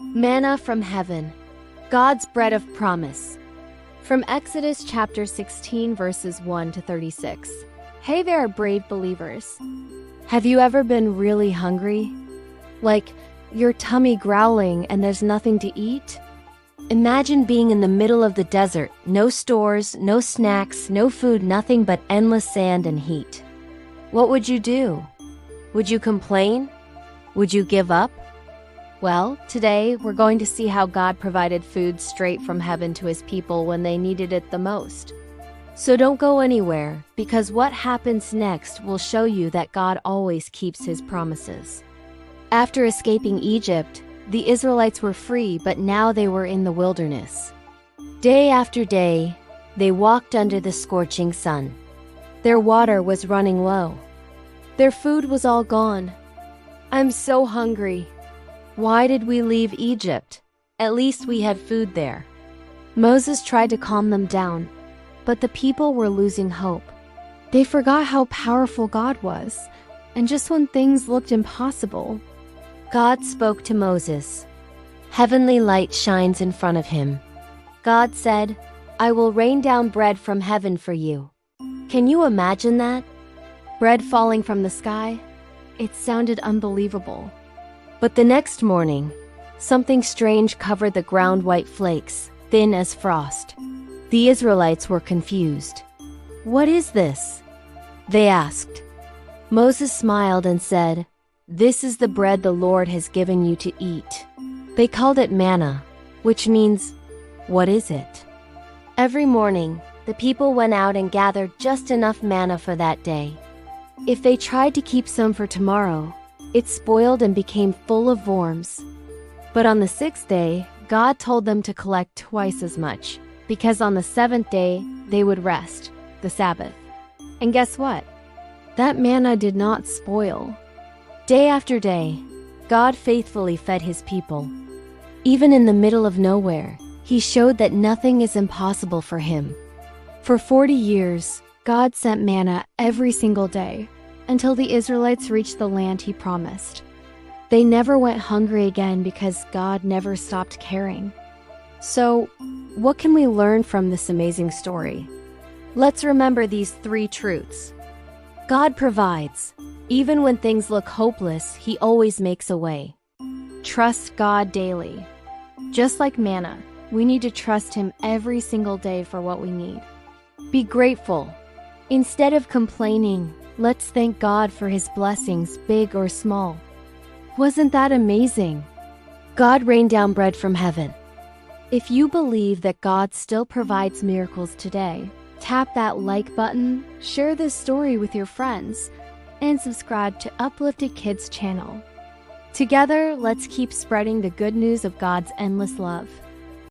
Manna from heaven, God's bread of promise. From Exodus chapter 16 verses 1 to 36. Hey there, brave believers. Have you ever been really hungry? Like, your tummy growling and there's nothing to eat? Imagine being in the middle of the desert, no stores, no snacks, no food, nothing but endless sand and heat. What would you do? Would you complain? Would you give up? Well, today we're going to see how God provided food straight from heaven to his people when they needed it the most. So don't go anywhere, because what happens next will show you that God always keeps his promises. After escaping Egypt, the Israelites were free, but now they were in the wilderness. Day after day, they walked under the scorching sun. Their water was running low. Their food was all gone. I'm so hungry. Why did we leave Egypt? At least we had food there. Moses tried to calm them down, but the people were losing hope. They forgot how powerful God was, and just when things looked impossible, God spoke to Moses. Heavenly light shines in front of him. God said, "I will rain down bread from heaven for you." Can you imagine that? Bread falling from the sky? It sounded unbelievable. But the next morning, something strange covered the ground, white flakes, thin as frost. The Israelites were confused. "What is this?" they asked. Moses smiled and said, "This is the bread the Lord has given you to eat." They called it manna, which means, "What is it?" Every morning, the people went out and gathered just enough manna for that day. If they tried to keep some for tomorrow, it spoiled and became full of worms. But on the sixth day, God told them to collect twice as much, because on the seventh day, they would rest, the Sabbath. And guess what? That manna did not spoil. Day after day, God faithfully fed his people. Even in the middle of nowhere, he showed that nothing is impossible for him. For 40 years, God sent manna every single day, until the Israelites reached the land he promised. They never went hungry again because God never stopped caring. So, what can we learn from this amazing story? Let's remember these 3 truths. God provides. Even when things look hopeless, he always makes a way. Trust God daily. Just like manna, we need to trust him every single day for what we need. Be grateful. Instead of complaining, let's thank God for his blessings, big or small. Wasn't that amazing? God rained down bread from heaven. If you believe that God still provides miracles today, tap that like button, share this story with your friends, and subscribe to Uplifted Kids channel. Together, let's keep spreading the good news of God's endless love.